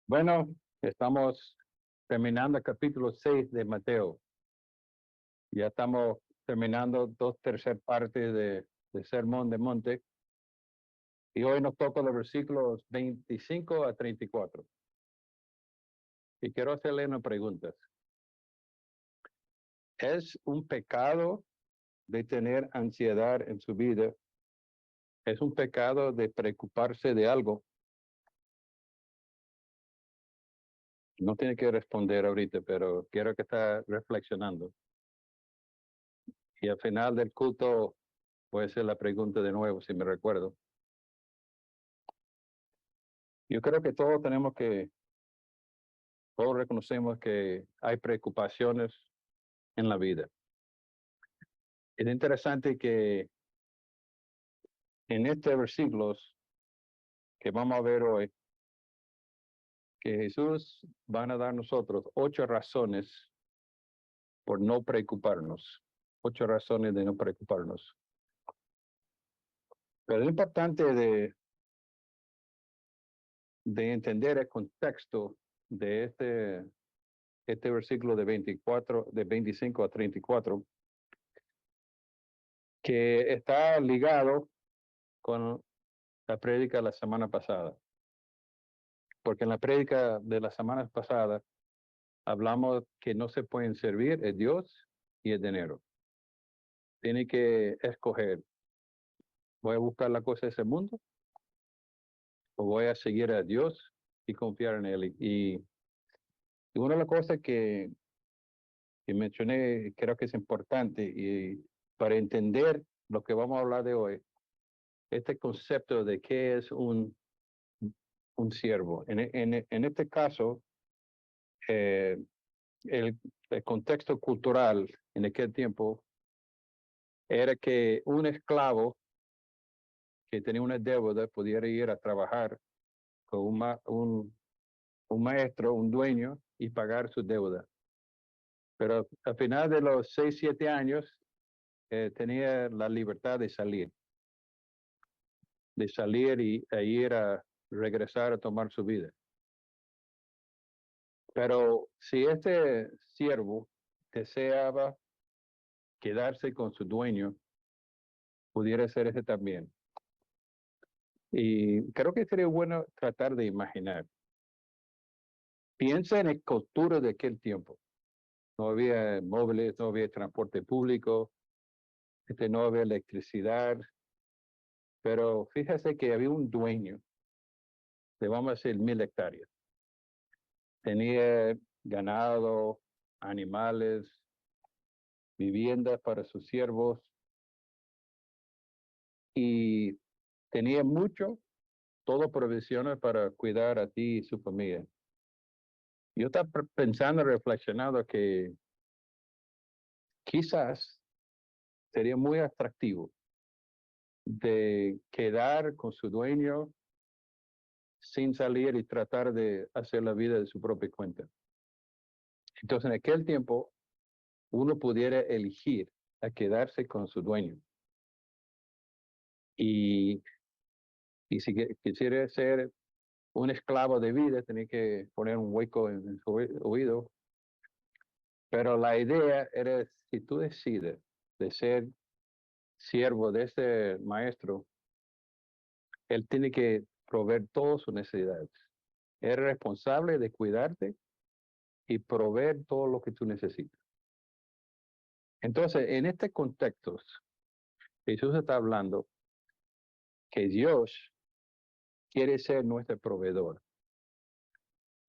Bueno, estamos terminando el capítulo 6 de Mateo. Ya estamos terminando dos terceras partes de Sermón de Monte. Y hoy nos toca los versículos 25 a 34. Y quiero hacerle unas preguntas. ¿Es un pecado de tener ansiedad en su vida? ¿Es un pecado de preocuparse de algo? No tiene que responder ahorita, pero quiero que esté reflexionando. Y al final del culto voy a hacer la pregunta de nuevo, si me recuerdo. Yo creo que todos reconocemos que hay preocupaciones en la vida. Es interesante que en estos versículos que vamos a ver hoy, que Jesús van a dar nosotros 8 razones por no preocuparnos. 8 razones de no preocuparnos. Pero es importante de entender el contexto de este versículo de 25 a 34, que está ligado con la prédica de la semana pasada. Porque en la prédica de la semana pasada hablamos que no se pueden servir el Dios y el dinero. Tiene que escoger, ¿voy a buscar la cosa de ese mundo o voy a seguir a Dios y confiar en Él? Y una de las cosas que mencioné, creo que es importante, y para entender lo que vamos a hablar de hoy, este concepto de qué es un siervo. En este caso, eh, el contexto cultural en aquel tiempo era que un esclavo que tenía una deuda pudiera ir a trabajar con un maestro, un dueño, y pagar su deuda. Pero al final de los 6, 7 años, tenía la libertad de salir e ir a regresar a tomar su vida. Pero si este siervo deseaba quedarse con su dueño, pudiera ser ese también. Y creo que sería bueno tratar de imaginar. Piensa en el cultura de aquel tiempo. No había móviles, no había transporte público, no había electricidad, pero fíjese que había un dueño de, vamos a decir, 1,000 hectáreas. Tenía ganado, animales, viviendas para sus siervos y tenía todo provisiones para cuidar a ti y su familia. Yo estaba pensando, reflexionando que quizás sería muy atractivo de quedar con su dueño sin salir y tratar de hacer la vida de su propia cuenta. Entonces, en aquel tiempo, uno pudiera elegir a quedarse con su dueño. Y si quisiera ser un esclavo de vida, tenía que poner un hueco en su oído. Pero la idea era, si tú decides de ser siervo de este maestro, él tiene que proveer todas sus necesidades. Es responsable de cuidarte y proveer todo lo que tú necesitas. Entonces, en este contexto, Jesús está hablando que Dios quiere ser nuestro proveedor.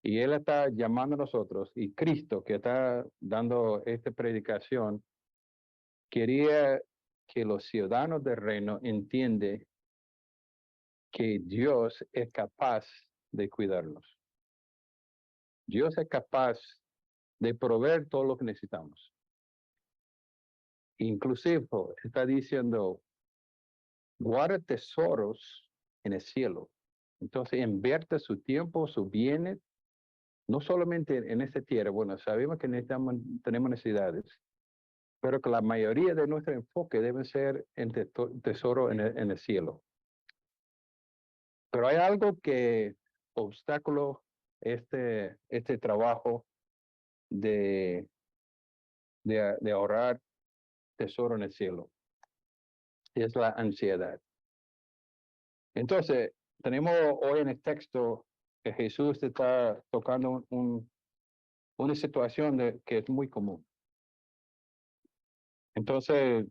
Y Él está llamando a nosotros, y Cristo, que está dando esta predicación, quería que los ciudadanos del reino entiendan que Dios es capaz de cuidarnos. Dios es capaz de proveer todo lo que necesitamos. Inclusive está diciendo, guarda tesoros en el cielo. Entonces invierte su tiempo, sus bienes, no solamente en esta tierra. Bueno, sabemos que tenemos necesidades, pero que la mayoría de nuestro enfoque debe ser en tesoro en el cielo. Pero hay algo que obstáculo este trabajo de ahorrar tesoro en el cielo. Es la ansiedad. Entonces, tenemos hoy en el texto que Jesús está tocando una situación que es muy común. Entonces,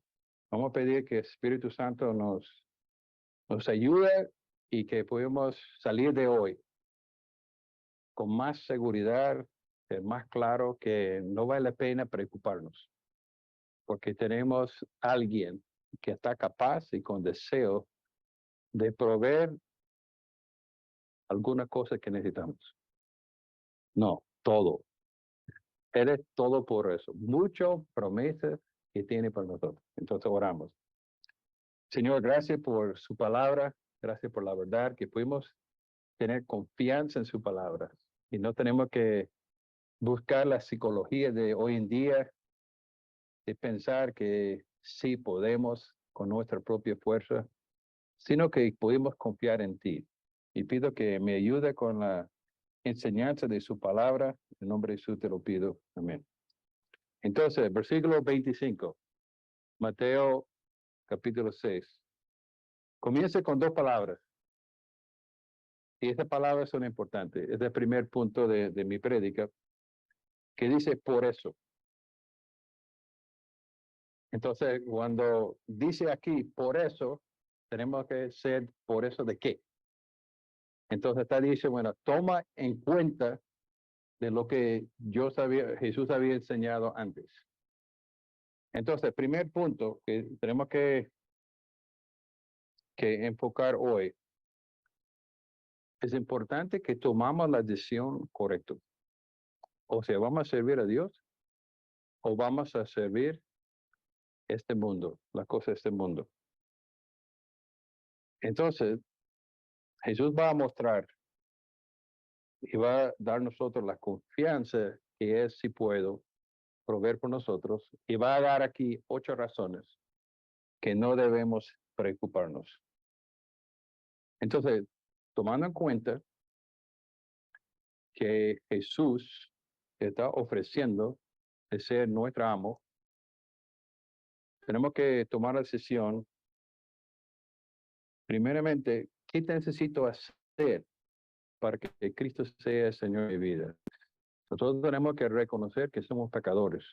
vamos a pedir que el Espíritu Santo nos ayude y que podamos salir de hoy con más seguridad, más claro que no vale la pena preocuparnos, porque tenemos alguien que está capaz y con deseo de proveer alguna cosa que necesitamos. No, todo. Eres todo por eso. Mucho promesas que tiene para nosotros. Entonces oramos. Señor, gracias por su palabra. Gracias por la verdad que pudimos tener confianza en su palabra. Y no tenemos que buscar la psicología de hoy en día, de pensar que sí podemos con nuestra propia fuerza, sino que podemos confiar en ti. Y pido que me ayude con la enseñanza de su palabra. En nombre de Jesús te lo pido. Amén. Entonces, versículo 25, Mateo capítulo 6. Comienza con dos palabras. Y estas palabras son importantes. Es el primer punto de mi prédica, que dice por eso. Entonces, cuando dice aquí por eso, tenemos que ser por eso de qué. Entonces está dice, bueno, toma en cuenta de lo que Jesús había enseñado antes. Entonces, el primer punto que tenemos que enfocar hoy, es importante que tomamos la decisión correcta. O sea, ¿vamos a servir a Dios o vamos a servir este mundo, la cosa de este mundo? Entonces, Jesús va a mostrar y va a dar nosotros la confianza que es si puedo proveer por nosotros, y va a dar aquí 8 razones que no debemos preocuparnos. Entonces, tomando en cuenta que Jesús está ofreciendo de ser nuestro amo, tenemos que tomar la decisión, primeramente, ¿qué necesito hacer para que Cristo sea el Señor de mi vida? Nosotros tenemos que reconocer que somos pecadores.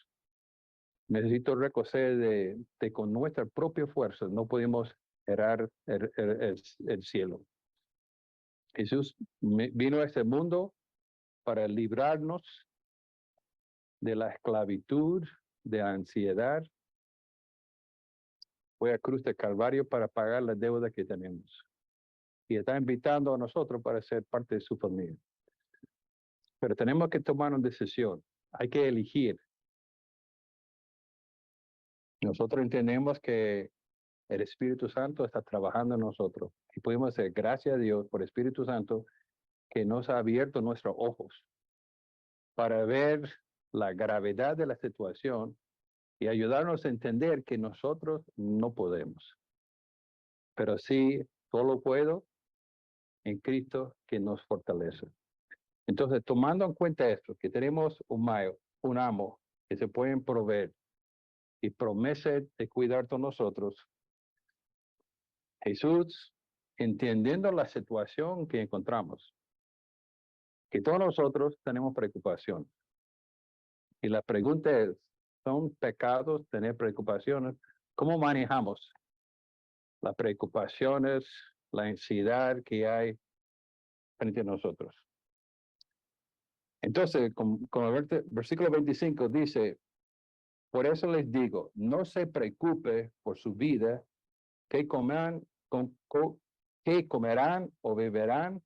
Necesito reconocer de con nuestra propia fuerza no podemos heredar el cielo. Jesús vino a este mundo para librarnos de la esclavitud, de la ansiedad. Fue a cruz de Calvario para pagar la deuda que tenemos. Y está invitando a nosotros para ser parte de su familia. Pero tenemos que tomar una decisión. Hay que elegir. Nosotros entendemos que el Espíritu Santo está trabajando en nosotros. Y podemos decir gracias a Dios por el Espíritu Santo que nos ha abierto nuestros ojos para ver la gravedad de la situación y ayudarnos a entender que nosotros no podemos. Pero sí, solo puedo en Cristo que nos fortalece. Entonces, tomando en cuenta esto, que tenemos un amo que se pueden proveer y promete de cuidar de nosotros, Jesús, entendiendo la situación que encontramos, que todos nosotros tenemos preocupación. Y la pregunta es, ¿son pecados tener preocupaciones? ¿Cómo manejamos las preocupaciones, la ansiedad que hay frente a nosotros? Entonces, con el versículo 25 dice, por eso les digo, no se preocupe por su vida, qué comerán o beberán,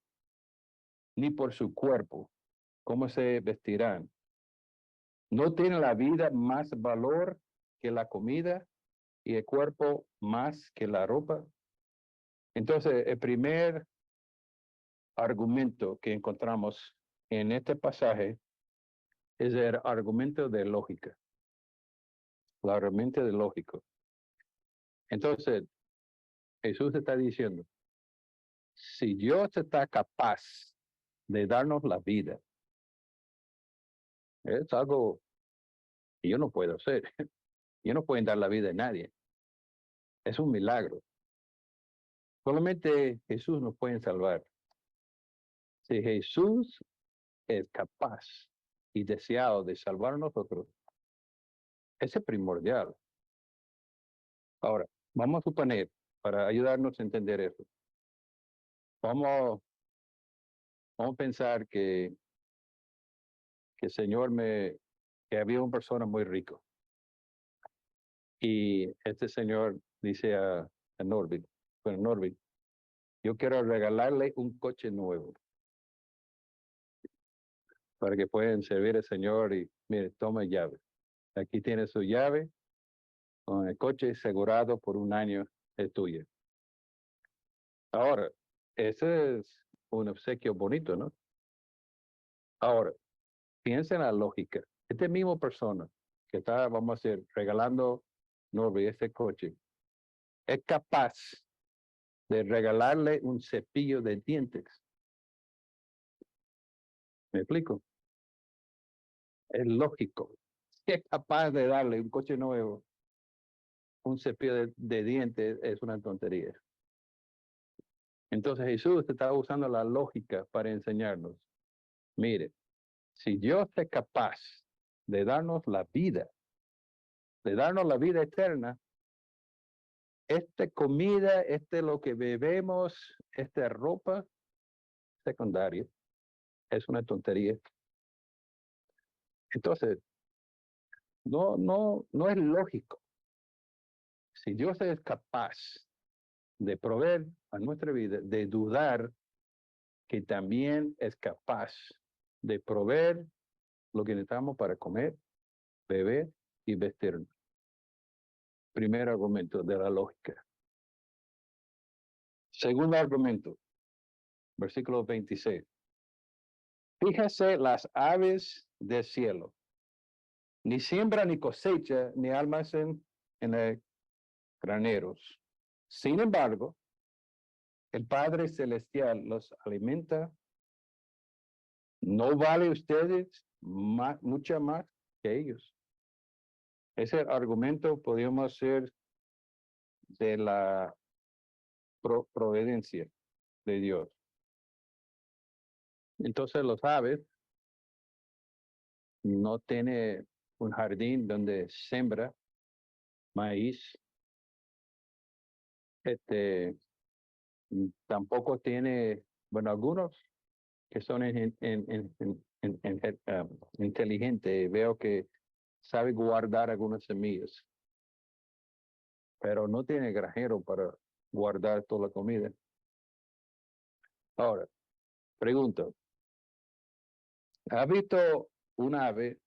ni por su cuerpo, cómo se vestirán. ¿No tiene la vida más valor que la comida y el cuerpo más que la ropa? Entonces, el primer argumento que encontramos en este pasaje es el argumento de lógica. El argumento de lógico. Entonces, Jesús está diciendo, si Dios está capaz de darnos la vida, Es algo que yo no puedo hacer. Yo no puedo dar la vida a nadie. Es un milagro. Solamente Jesús nos puede salvar. Si Jesús es capaz y deseado de salvar a nosotros, ese es primordial. Ahora, vamos a suponer, para ayudarnos a entender eso, vamos, vamos a pensar que el Señor que había una persona muy rico. Y este señor dice a Norvin, bueno, Norvin, yo quiero regalarle un coche nuevo para que puedan servir al Señor y, mire, toma llave. Aquí tiene su llave, con el coche asegurado por un año, es tuyo. Ahora, ese es un obsequio bonito, ¿no? Ahora, piensa en la lógica. Esta misma persona que está, vamos a decir, regalando Norby este coche, es capaz de regalarle un cepillo de dientes. ¿Me explico? Es lógico. Si es capaz de darle un coche nuevo, un cepillo de dientes es una tontería. Entonces Jesús está usando la lógica para enseñarnos. Mire, si Dios es capaz de darnos la vida, de darnos la vida eterna, esta comida, lo que bebemos, esta ropa secundaria, es una tontería. Entonces, no es lógico. Si Dios es capaz de proveer a nuestra vida, de dudar que también es capaz de proveer lo que necesitamos para comer, beber y vestirnos. Primer argumento de la lógica. Segundo argumento, versículo 26. Fíjese las aves del cielo. Ni siembra, ni cosecha, ni almacén en graneros. Sin embargo, el Padre Celestial los alimenta. ¿No vale ustedes mucho más que ellos? Ese argumento podríamos hacer de la providencia de Dios. Entonces los aves no tienen un jardín donde siembra maíz. Tampoco tiene, bueno, algunos que son inteligentes, veo que sabe guardar algunas semillas, pero no tiene granjero para guardar toda la comida. Ahora, pregunto, ¿ha visto un ave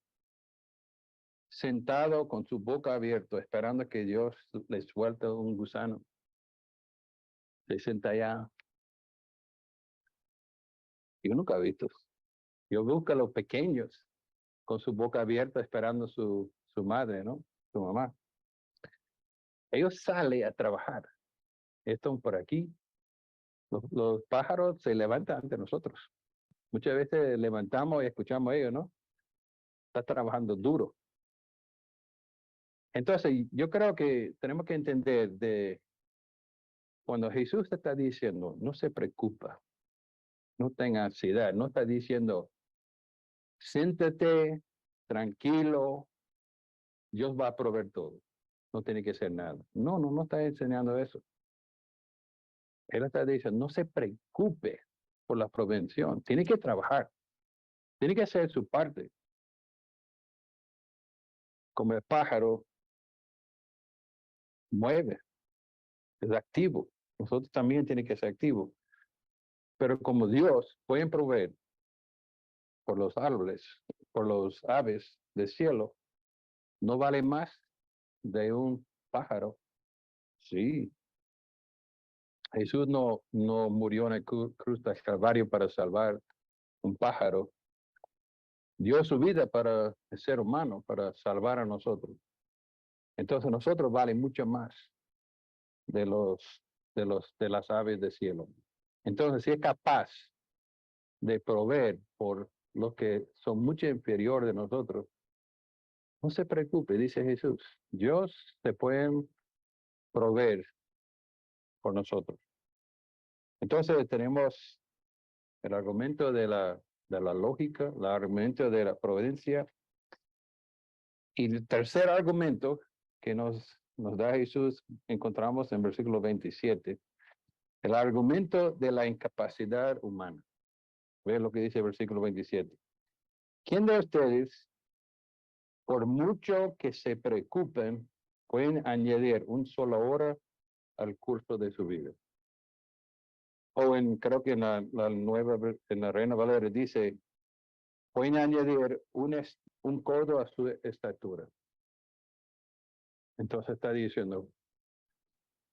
sentado con su boca abierta esperando que Dios le suelte un gusano? Se sienta allá. Yo nunca he visto. Yo busco a los pequeños con su boca abierta esperando su madre, ¿no? Su mamá. Ellos salen a trabajar. Están por aquí. Los pájaros se levantan ante nosotros. Muchas veces levantamos y escuchamos a ellos, ¿no? Está trabajando duro. Entonces, yo creo que tenemos que entender de cuando Jesús está diciendo, no se preocupa, no tenga ansiedad, no está diciendo, siéntate tranquilo, Dios va a proveer todo, no tiene que hacer nada. No está enseñando eso. Él está diciendo, no se preocupe por la prevención, tiene que trabajar, tiene que hacer su parte. Como el pájaro mueve, es activo, nosotros también tenemos que ser activos. Pero como Dios puede proveer por los árboles, por los aves del cielo, no vale más de un pájaro. Sí, Jesús no murió en el cruz del Calvario para salvar un pájaro. Dio su vida para el ser humano, para salvar a nosotros. Entonces nosotros vale mucho más de de las aves del cielo. Entonces, si es capaz de proveer por los que son mucho inferior de nosotros, no se preocupe, dice Jesús. Dios te puede proveer por nosotros. Entonces tenemos el argumento de la lógica, el argumento de la providencia. Y el tercer argumento que nos da Jesús encontramos en versículo 27, el argumento de la incapacidad humana. Ve lo que dice el versículo 27. ¿Quién de ustedes, por mucho que se preocupen, pueden añadir una sola hora al curso de su vida? O creo que en en la Reina Valera dice, pueden añadir un codo a su estatura. Entonces está diciendo,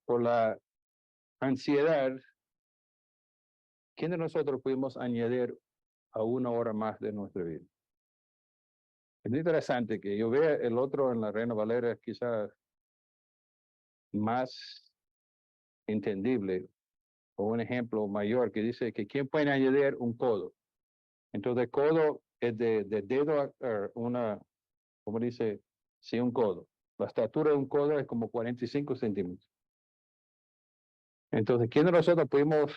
por la ansiedad, ¿quién de nosotros pudimos añadir a una hora más de nuestra vida? Es interesante que yo vea el otro en la Reina Valera quizás más entendible, o un ejemplo mayor que dice que ¿quién puede añadir un codo? Entonces, codo es de dedo a como dice, sí, un codo. La estatura de un codo es como 45 centímetros. Entonces, ¿quién de nosotros pudimos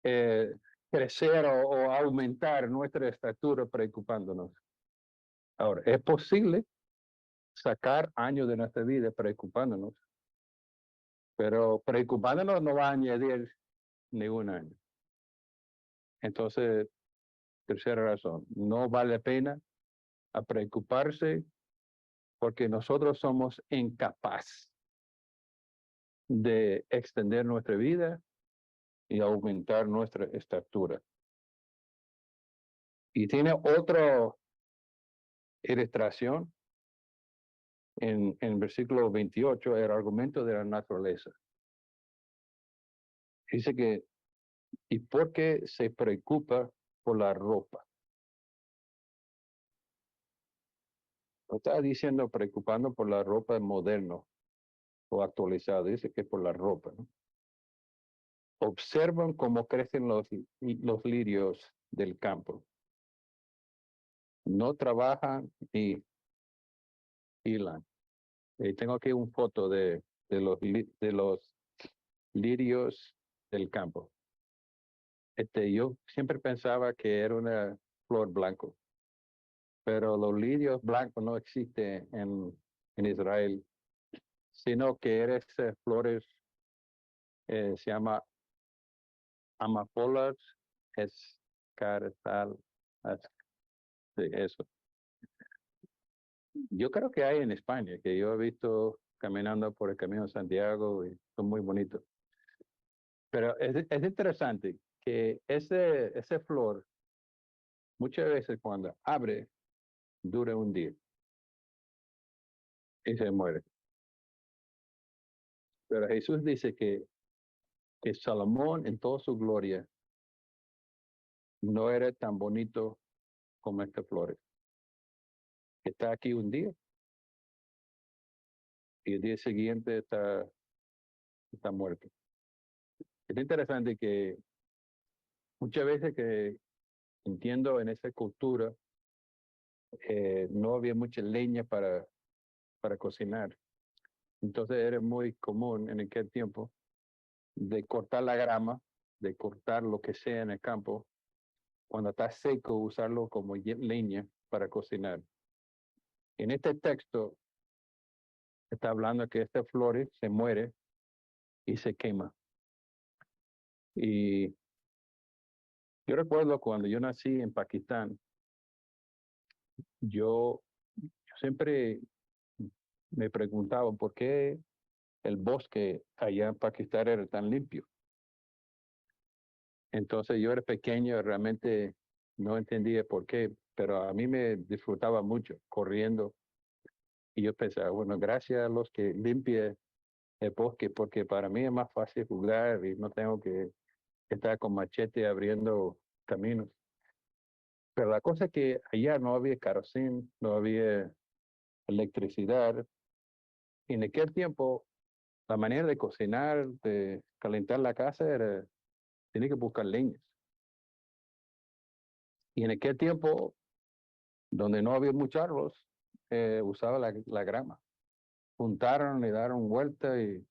crecer o aumentar nuestra estatura preocupándonos? Ahora, es posible sacar años de nuestra vida preocupándonos, pero preocupándonos no va a añadir ni un año. Entonces, tercera razón, no vale la pena a preocuparse porque nosotros somos incapaces de extender nuestra vida y aumentar nuestra estatura. Y tiene otra ilustración en versículo 28, el argumento de la naturaleza. Dice que, ¿y por qué se preocupa por la ropa? No está diciendo preocupando por la ropa moderna o actualizada, dice que por la ropa, ¿no? Observan cómo crecen los lirios del campo. No trabajan ni hilan. Tengo aquí una foto de los lirios del campo. Yo siempre pensaba que era una flor blanco, pero los lirios blancos no existen en Israel, sino que eran flores, se llama amapolas escartal, eso. Yo creo que hay en España, que yo he visto caminando por el Camino de Santiago y son muy bonitos. Pero es interesante que ese flor, muchas veces cuando abre, dura un día y se muere. Pero Jesús dice que Salomón en toda su gloria no era tan bonito como estas flores. Está aquí un día y el día siguiente está muerto. Es interesante que muchas veces que entiendo en esa cultura, no había mucha leña para cocinar. Entonces era muy común en aquel tiempo de cortar la grama, de cortar lo que sea en el campo, cuando está seco, usarlo como leña para cocinar. En este texto está hablando que esta flor se muere y se quema. Y yo recuerdo cuando yo nací en Pakistán, yo siempre me preguntaba por qué el bosque allá en Pakistán era tan limpio. Entonces yo era pequeño, realmente no entendía por qué, pero a mí me disfrutaba mucho corriendo. Y yo pensaba, bueno, gracias a los que limpian el bosque, porque para mí es más fácil jugar y no tengo que estar con machete abriendo caminos. Pero la cosa es que allá no había kerosene, no había electricidad. Y en aquel tiempo, la manera de cocinar, de calentar la casa, tenía que buscar leñas. Y en aquel tiempo, donde no había muchos árboles, usaba la grama. Juntaron, le dieron vuelta y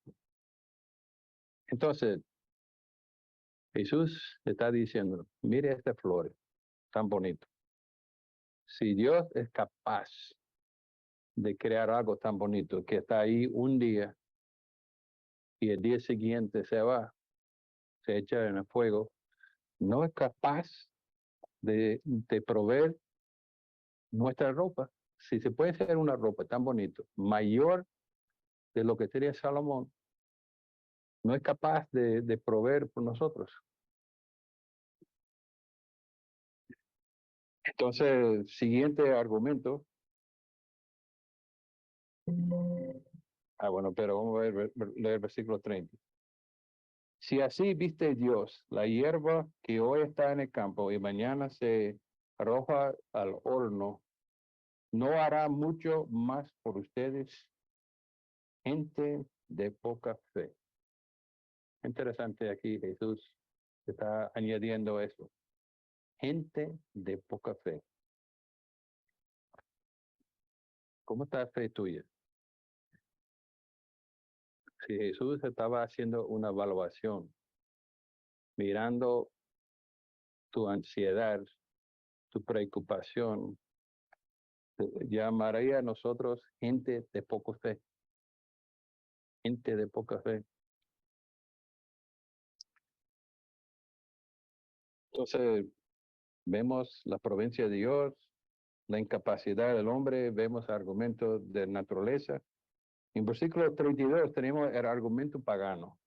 entonces Jesús está diciendo, mire estas flores tan bonitas. Si Dios es capaz de crear algo tan bonito que está ahí un día y el día siguiente se va, se echa en el fuego, no es capaz de proveer nuestra ropa. Si se puede hacer una ropa tan bonita, mayor de lo que tenía Salomón, no es capaz de proveer por nosotros. Entonces, siguiente argumento. Bueno, pero vamos a leer el versículo 30. Si así viste Dios la hierba que hoy está en el campo y mañana se arroja al horno, ¿no hará mucho más por ustedes, gente de poca fe? Interesante aquí Jesús está añadiendo eso. Gente de poca fe. ¿Cómo está la fe tuya? Si Jesús estaba haciendo una evaluación, mirando tu ansiedad, tu preocupación, llamaría a nosotros gente de poca fe. Gente de poca fe. Entonces, vemos la providencia de Dios, la incapacidad del hombre, vemos argumentos de naturaleza. En versículo 32 tenemos el argumento pagano.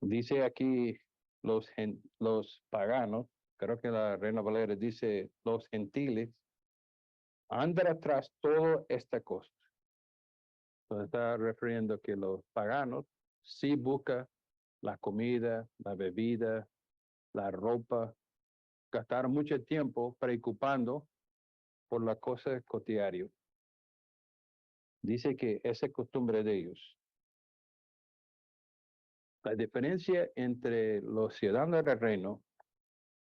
Dice aquí los paganos, creo que la Reina Valera dice los gentiles, andan tras toda esta cosa. Entonces está refiriendo que los paganos sí buscan la comida, la bebida, la ropa, gastaron mucho tiempo preocupando por las cosas cotidianas. Dice que esa es costumbre de ellos. La diferencia entre los ciudadanos del reino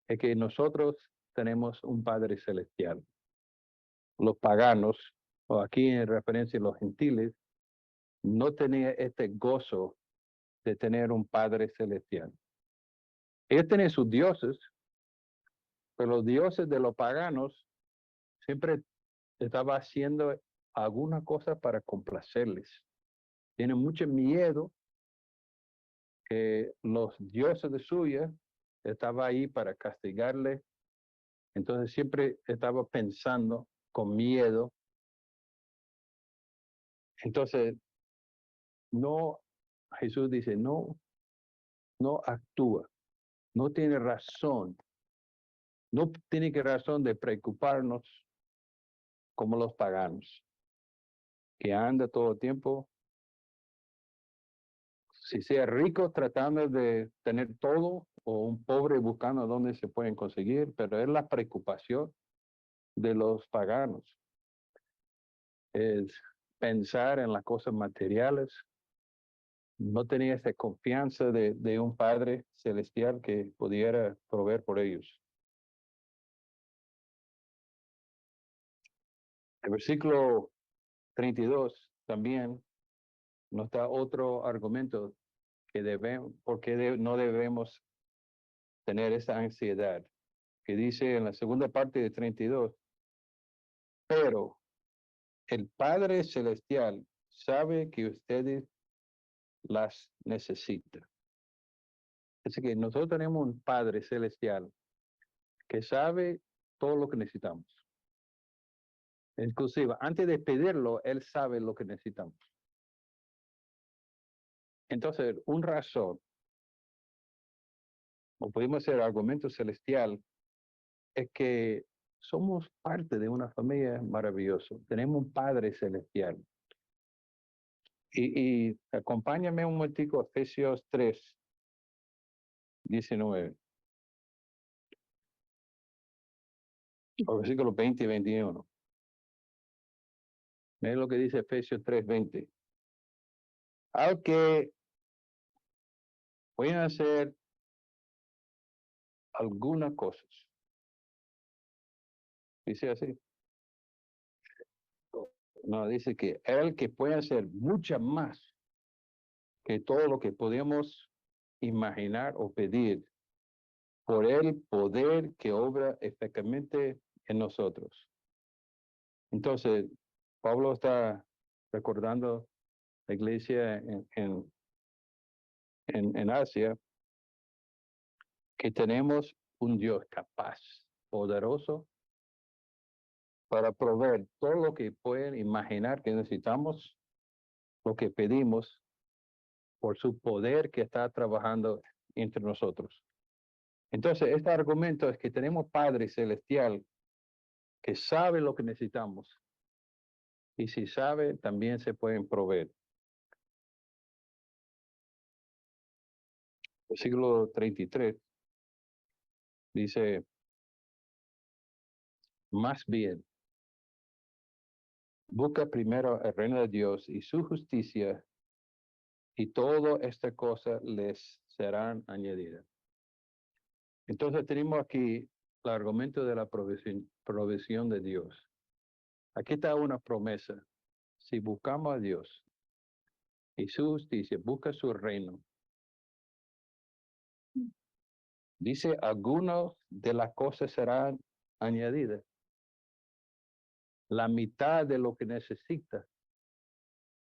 es que nosotros tenemos un Padre Celestial. Los paganos, o aquí en referencia a los gentiles, no tenían este gozo de tener un Padre Celestial. Ellos tenían sus dioses, pero los dioses de los paganos siempre estaban haciendo alguna cosa para complacerles. Tienen mucho miedo que los dioses de suya estaban ahí para castigarle. Entonces siempre estaba pensando con miedo. Entonces, no, Jesús dice, no actúa, no tiene razón, no tiene que razón de preocuparnos como los paganos, que anda todo el tiempo, si sea rico tratando de tener todo o un pobre buscando dónde se pueden conseguir, pero es la preocupación de los paganos. Es pensar en las cosas materiales. No tenía esa confianza de un Padre Celestial que pudiera proveer por ellos. El versículo 32 también nos da otro argumento que debemos, porque no debemos tener esa ansiedad, que dice en la segunda parte de 32, pero el Padre Celestial sabe que ustedes las necesitan. Así que nosotros tenemos un Padre Celestial que sabe todo lo que necesitamos. Inclusive, antes de pedirlo, Él sabe lo que necesitamos. Entonces, un razón, o podemos hacer argumento celestial, es que somos parte de una familia maravillosa. Tenemos un Padre Celestial. Y acompáñame un momentico a Efesios 3, 19. O versículos 20 y 21. Miren lo que dice Efesios 3, 20. Aunque pueden hacer algunas cosas. Dice así. No, dice que Él que puede hacer muchas más que todo lo que podemos imaginar o pedir por el poder que obra eficazmente en nosotros. Entonces, Pablo está recordando la iglesia en Asia que tenemos un Dios capaz, poderoso, para proveer todo lo que pueden imaginar que necesitamos, lo que pedimos, por su poder que está trabajando entre nosotros. Entonces, este argumento es que tenemos Padre Celestial que sabe lo que necesitamos. Y si sabe, también se pueden proveer. Versículo 33 dice, más bien, busca primero el reino de Dios y su justicia, y todas estas cosas les serán añadidas. Entonces tenemos aquí el argumento de la provisión de Dios. Aquí está una promesa. Si buscamos a Dios y su justicia, busca su reino. Dice, algunas de las cosas serán añadidas. La mitad de lo que necesita.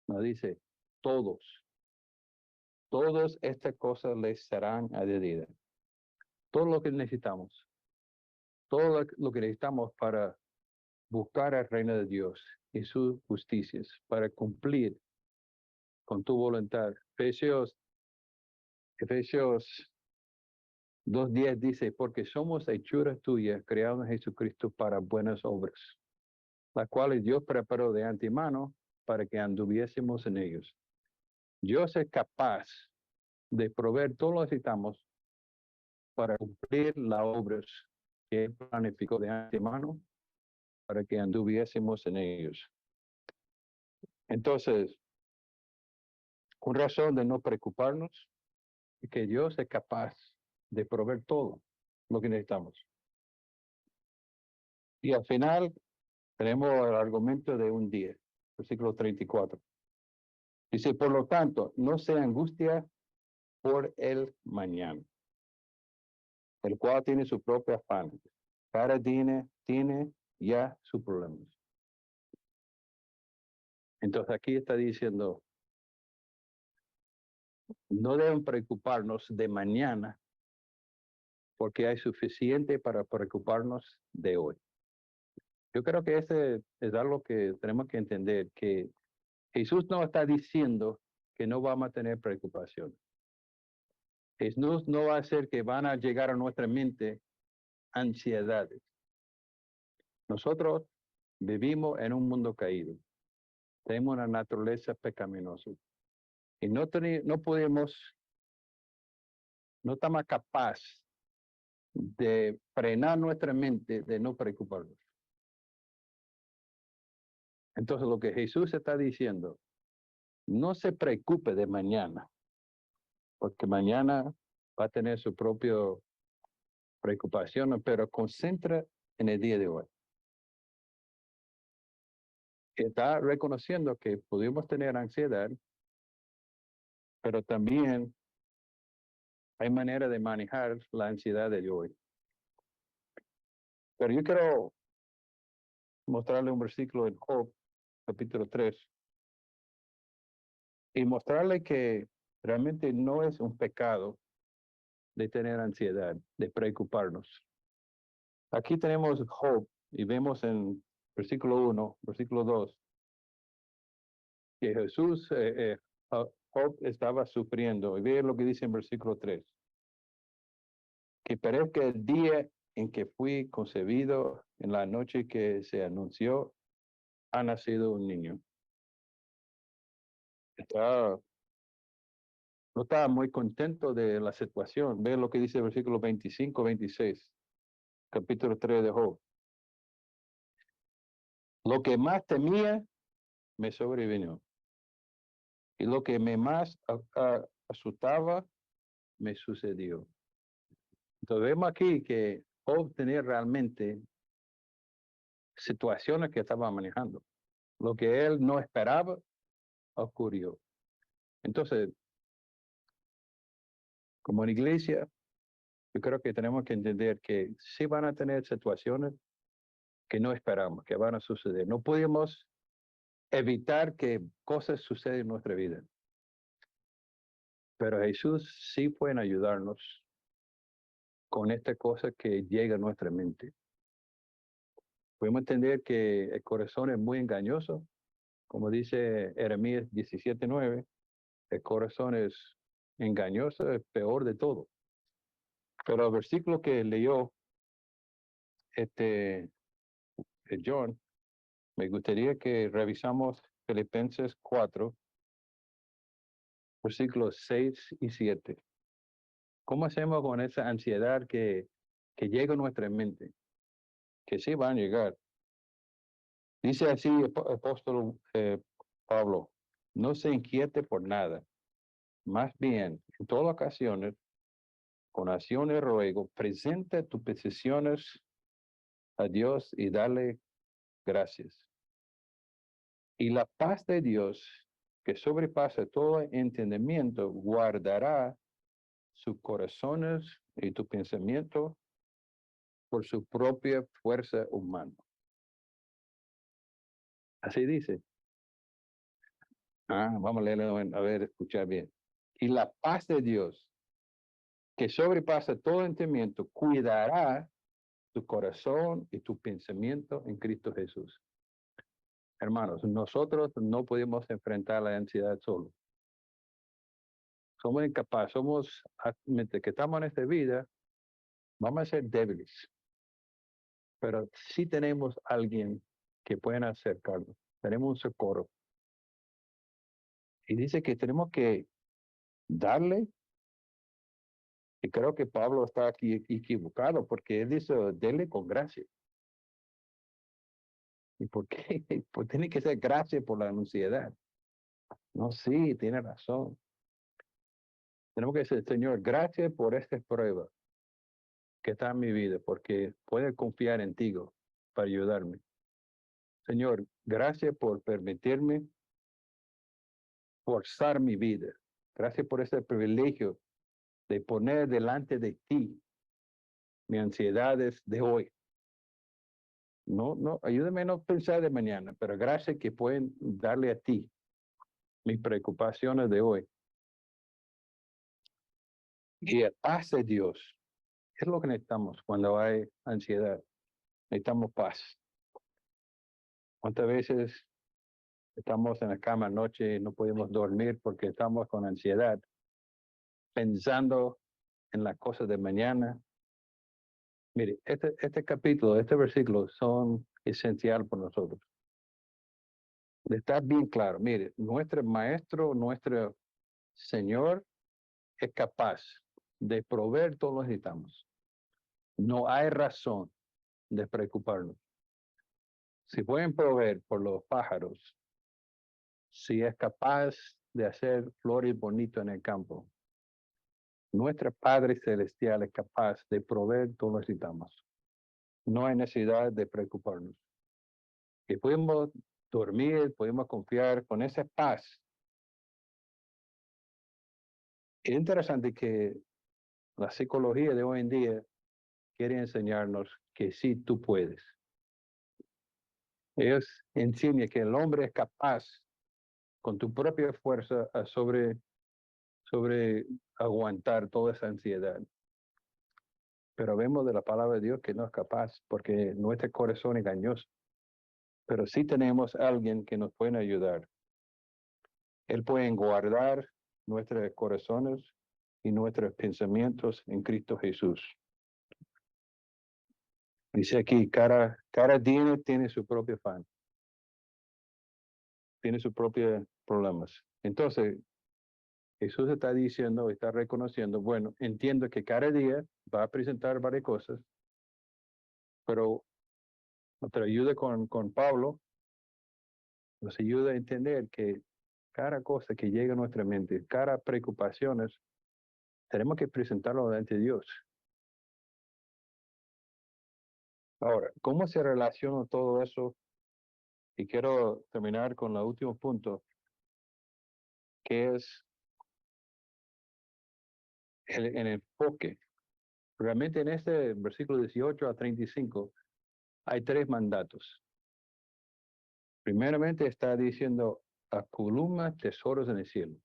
No dice, todos. Todas estas cosas les serán añadidas. Todo lo que necesitamos. Todo lo que necesitamos para buscar el reino de Dios y sus justicias, para cumplir con tu voluntad. Efesios 2:10 dice, porque somos hechuras tuyas, creados en Jesucristo para buenas obras, las cuales Dios preparó de antemano para que anduviésemos en ellos. Dios es capaz de proveer todo lo que necesitamos para cumplir las obras que Él planificó de antemano para que anduviésemos en ellos. Entonces, una razón de no preocuparnos es que Dios es capaz de proveer todo lo que necesitamos. Y al final tenemos el argumento de un día, versículo 34. Dice, por lo tanto, no se angustia por el mañana, el cual tiene su propia afán. Cada día tiene ya sus problemas. Entonces aquí está diciendo, no deben preocuparnos de mañana, porque hay suficiente para preocuparnos de hoy. Yo creo que ese es algo que tenemos que entender, que Jesús no está diciendo que no vamos a tener preocupación. Jesús no va a hacer que van a llegar a nuestra mente ansiedades. Nosotros vivimos en un mundo caído. Tenemos una naturaleza pecaminosa. Y no podemos, no estamos capaces de frenar nuestra mente de no preocuparnos. Entonces lo que Jesús está diciendo, no se preocupe de mañana, porque mañana va a tener su propia preocupación, pero concentra en el día de hoy. Está reconociendo que podemos tener ansiedad, pero también hay manera de manejar la ansiedad de hoy. Pero yo quiero mostrarle un versículo en Job, capítulo 3, y mostrarle que realmente no es un pecado de tener ansiedad, de preocuparnos. Aquí tenemos Job y vemos en versículo 1, versículo 2, que Job estaba sufriendo. Y ve lo que dice en versículo 3. Que parezca el día en que fui concebido, en la noche que se anunció, ha nacido un niño. No estaba muy contento de la situación. Ve lo que dice el versículo 25, 26, capítulo 3 de Job. Lo que más temía me sobrevino. Y lo que me más asustaba me sucedió. Entonces vemos aquí que Job tenía realmente situaciones que estaba manejando. Lo que él no esperaba ocurrió. Entonces, como en iglesia, yo creo que tenemos que entender que sí van a tener situaciones que no esperamos, que van a suceder. No podemos evitar que cosas sucedan en nuestra vida. Pero Jesús sí puede ayudarnos con esta cosa que llega a nuestra mente. Podemos entender que el corazón es muy engañoso, como dice Jeremías 17:9, el corazón es engañoso, es peor de todo. Pero el versículo que leyó este John, me gustaría que revisamos Filipenses 4, versículos 6 y 7. ¿Cómo hacemos con esa ansiedad que llega a nuestra mente? Que sí van a llegar. Dice así el apóstol Pablo, no se inquiete por nada, más bien, en todas ocasiones, con acción y ruego, presenta tus peticiones a Dios y dale gracias. Y la paz de Dios, que sobrepasa todo entendimiento, guardará sus corazones y tu pensamiento por su propia fuerza humana. Así dice. Vamos a leerlo, a ver, escuchar bien. Y la paz de Dios, que sobrepasa todo entendimiento, cuidará tu corazón y tu pensamiento en Cristo Jesús. Hermanos, nosotros no podemos enfrentar la ansiedad solo. Somos incapaces, mientras que estamos en esta vida, vamos a ser débiles, pero sí tenemos alguien que pueda acercarnos, tenemos un socorro. Y dice que tenemos que darle, y creo que Pablo está aquí equivocado, porque él dice, dele con gracia. ¿Y por qué? Pues tiene que ser gracia por la ansiedad. No, sí, tiene razón. Tenemos que decir, Señor, gracias por esta prueba que está en mi vida, porque puedo confiar en ti para ayudarme. Señor, gracias por permitirme forzar mi vida. Gracias por ese privilegio de poner delante de ti mis ansiedades de hoy. No, ayúdame a no pensar de mañana, pero gracias que pueden darle a ti mis preocupaciones de hoy. Y el paz de Dios es lo que necesitamos cuando hay ansiedad. Necesitamos paz. ¿Cuántas veces estamos en la cama anoche y no podemos dormir porque estamos con ansiedad, pensando en las cosas de mañana? Mire, este capítulo, este versículo son esencial para nosotros. Está bien claro. Mire, nuestro maestro, nuestro Señor es capaz de proveer todo lo que necesitamos. No hay razón de preocuparnos. Si pueden proveer por los pájaros, si es capaz de hacer flores bonitas en el campo, nuestro Padre Celestial es capaz de proveer todo lo que necesitamos. No hay necesidad de preocuparnos. Y podemos dormir, podemos confiar con esa paz. Es interesante que la psicología de hoy en día quiere enseñarnos que sí tú puedes. Ellos enseñan que el hombre es capaz con tu propia fuerza a sobre aguantar toda esa ansiedad. Pero vemos de la palabra de Dios que no es capaz porque nuestro corazón es engañoso. Pero sí tenemos a alguien que nos puede ayudar. Él puede guardar nuestros corazones y nuestros pensamientos en Cristo Jesús. Dice aquí, cada día tiene su propio afán, tiene sus propios problemas. Entonces, Jesús está diciendo, está reconociendo, bueno, entiendo que cada día va a presentar varias cosas, pero nuestra ayuda con Pablo nos ayuda a entender que cada cosa que llega a nuestra mente, cada preocupaciones, tenemos que presentarlo delante de Dios. Ahora, ¿cómo se relaciona todo eso? Y quiero terminar con el último punto, que es el enfoque. Realmente en este versículo 18 a 35 hay tres mandatos. Primeramente está diciendo, aculuma tesoros en el cielo.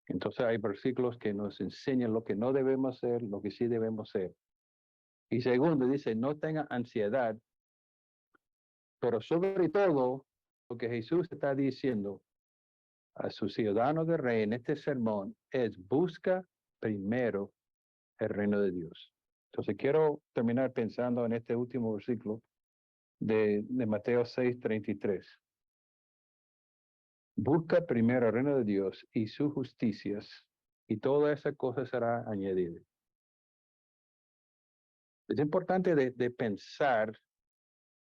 Entonces hay versículos que nos enseñan lo que no debemos hacer, lo que sí debemos hacer. Y segundo, dice, no tenga ansiedad, pero sobre todo, lo que Jesús está diciendo a sus ciudadanos de rey en este sermón es busca primero el reino de Dios. Entonces quiero terminar pensando en este último versículo de Mateo 6:33. Busca primero el reino de Dios y sus justicias, y toda esa cosa será añadida. Es importante de pensar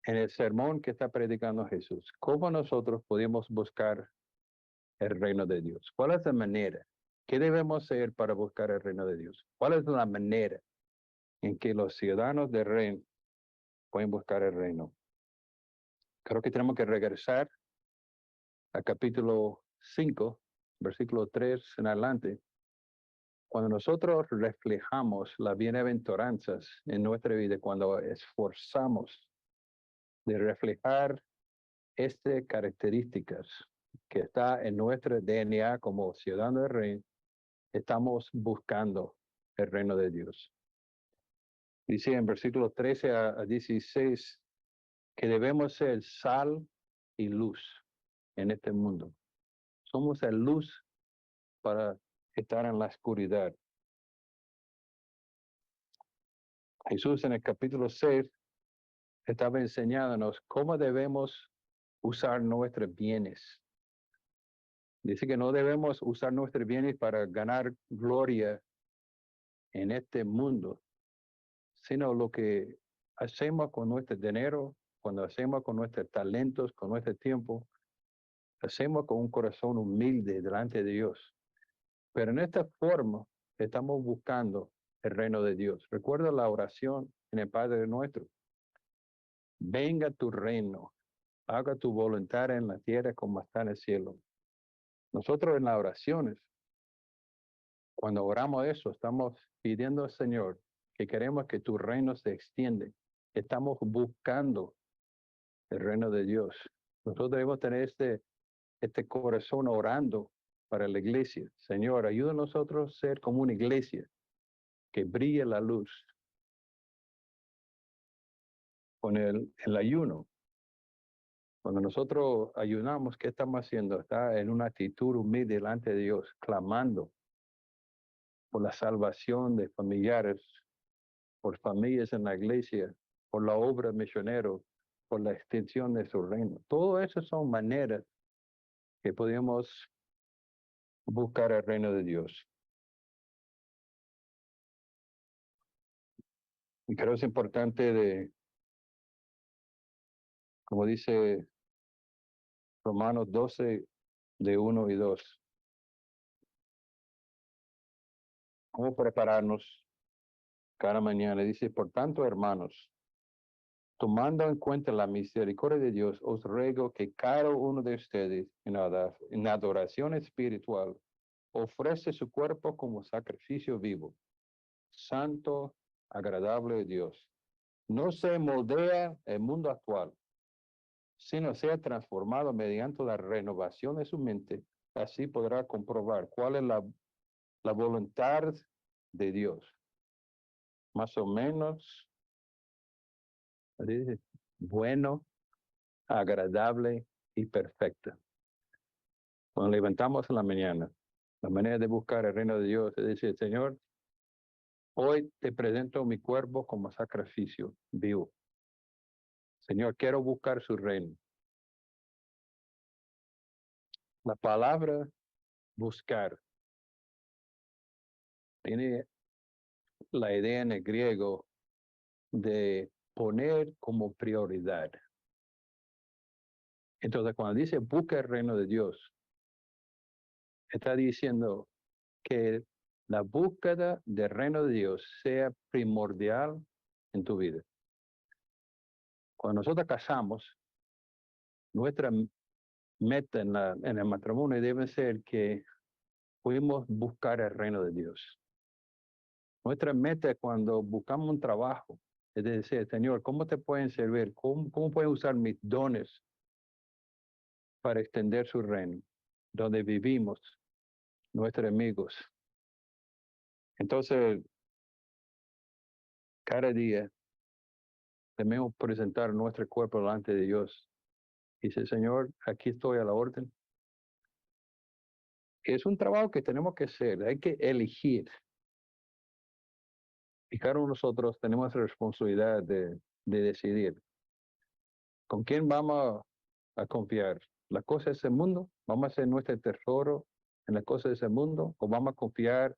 en el sermón que está predicando Jesús. ¿Cómo nosotros podemos buscar el reino de Dios? ¿Cuál es la manera? ¿Qué debemos hacer para buscar el reino de Dios? ¿Cuál es la manera en que los ciudadanos del reino pueden buscar el reino? Creo que tenemos que regresar al capítulo 5, versículo 3 en adelante. Cuando nosotros reflejamos las bienaventuranzas en nuestra vida, cuando esforzamos de reflejar estas características que está en nuestro DNA como ciudadanos del reino, estamos buscando el reino de Dios. Dice en versículos 13 a 16 que debemos ser sal y luz en este mundo. Somos la luz para estar en la oscuridad. Jesús en el capítulo 6 estaba enseñándonos cómo debemos usar nuestros bienes. Dice que no debemos usar nuestros bienes para ganar gloria en este mundo, sino lo que hacemos con nuestro dinero, cuando hacemos con nuestros talentos, con nuestro tiempo, hacemos con un corazón humilde delante de Dios. Pero en esta forma estamos buscando el reino de Dios. Recuerda la oración en el Padre Nuestro. Venga tu reino, haga tu voluntad en la tierra como está en el cielo. Nosotros en las oraciones, cuando oramos eso, estamos pidiendo al Señor que queremos que tu reino se extiende. Estamos buscando el reino de Dios. Nosotros debemos tener este corazón orando para la iglesia. Señor, ayuda a nosotros a ser como una iglesia que brille la luz con el ayuno. Cuando nosotros ayunamos, ¿qué estamos haciendo? Está en una actitud humilde delante de Dios, clamando por la salvación de familiares, por familias en la iglesia, por la obra misionera, por la extensión de su reino. Todo eso son maneras que podemos buscar el reino de Dios. Y creo que es importante como dice Romanos 12, de 1 y 2, cómo prepararnos cada mañana. Dice, por tanto, hermanos, tomando en cuenta la misericordia de Dios, os ruego que cada uno de ustedes en adoración espiritual ofrece su cuerpo como sacrificio vivo, santo, agradable a Dios. No se moldea el mundo actual, sino sea transformado mediante la renovación de su mente. Así podrá comprobar cuál es la voluntad de Dios. Más o menos, dice, bueno, agradable y perfecta. Cuando levantamos en la mañana, la manera de buscar el reino de Dios es decir, Señor, hoy te presento mi cuerpo como sacrificio vivo. Señor, quiero buscar su reino. La palabra buscar tiene la idea en el griego de poner como prioridad. Entonces, cuando dice busca el reino de Dios, está diciendo que la búsqueda del reino de Dios sea primordial en tu vida. Cuando nosotros casamos, nuestra meta en el matrimonio debe ser que podemos buscar el reino de Dios. Nuestra meta cuando buscamos un trabajo es decir, Señor, ¿cómo te pueden servir? ¿Cómo pueden usar mis dones para extender su reino? Donde vivimos, nuestros amigos. Entonces, cada día debemos presentar nuestro cuerpo delante de Dios. Dice, Señor, aquí estoy a la orden. Es un trabajo que tenemos que hacer, hay que elegir. Y cada uno de nosotros tenemos la responsabilidad de decidir con quién vamos a confiar. ¿Las cosas de ese mundo? ¿Vamos a hacer nuestro tesoro en las cosas de ese mundo? ¿O vamos a confiar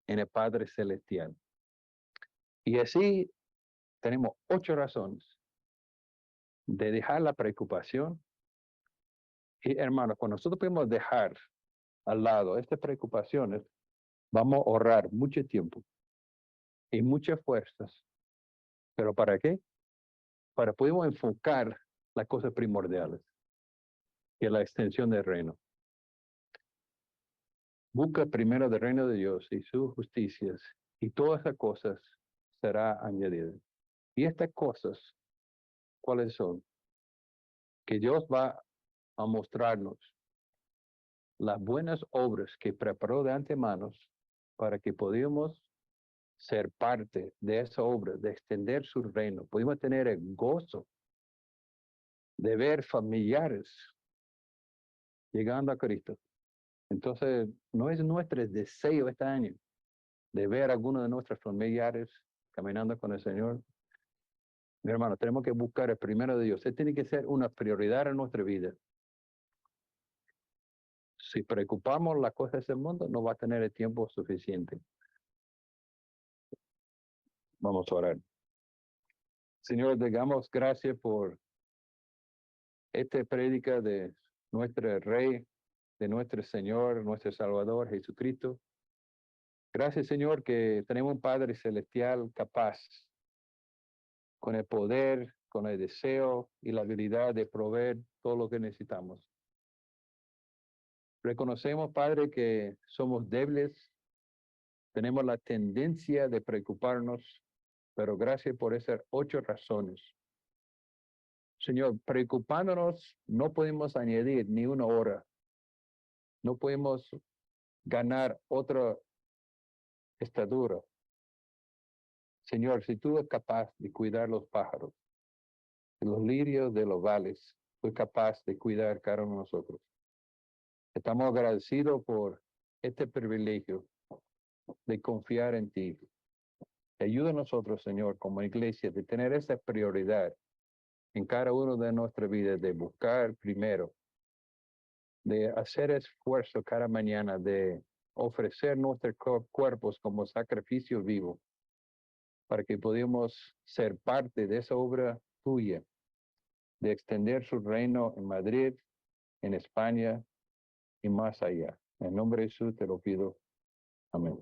en el Padre Celestial? Y así tenemos 8 razones de dejar la preocupación. Y hermanos, cuando nosotros podemos dejar al lado estas preocupaciones, vamos a ahorrar mucho tiempo y muchas fuerzas. ¿Pero para qué? Para poder enfocar las cosas primordiales, que es la extensión del reino. Busca primero el reino de Dios y sus justicias, y todas esas cosas será añadidas. Y estas cosas, ¿cuáles son? Que Dios va a mostrarnos las buenas obras que preparó de antemano para que podamos ser parte de esa obra, de extender su reino. Podemos tener el gozo de ver familiares llegando a Cristo. Entonces, no es nuestro deseo este año de ver a algunos de nuestros familiares caminando con el Señor. Mi hermano, tenemos que buscar el primero de Dios. Él tiene que ser una prioridad en nuestra vida. Si preocupamos las cosas de ese mundo, no va a tener el tiempo suficiente. Vamos a orar. Señor, damos gracias por esta prédica de nuestro Rey, de nuestro Señor, nuestro Salvador, Jesucristo. Gracias, Señor, que tenemos un Padre Celestial capaz, con el poder, con el deseo y la habilidad de proveer todo lo que necesitamos. Reconocemos, Padre, que somos débiles, tenemos la tendencia de preocuparnos, pero gracias por esas 8 razones. Señor, preocupándonos, no podemos añadir ni una hora, no podemos ganar otra estatura. Señor, si tú eres capaz de cuidar los pájaros, los lirios de los valles, tú eres capaz de cuidar cada uno de nosotros. Estamos agradecidos por este privilegio de confiar en ti. Ayuda a nosotros, Señor, como iglesia, de tener esa prioridad en cada uno de nuestras vidas, de buscar primero, de hacer esfuerzo cada mañana, de ofrecer nuestros cuerpos como sacrificio vivo, para que podamos ser parte de esa obra tuya, de extender su reino en Madrid, en España y más allá. En nombre de Jesús te lo pido. Amén.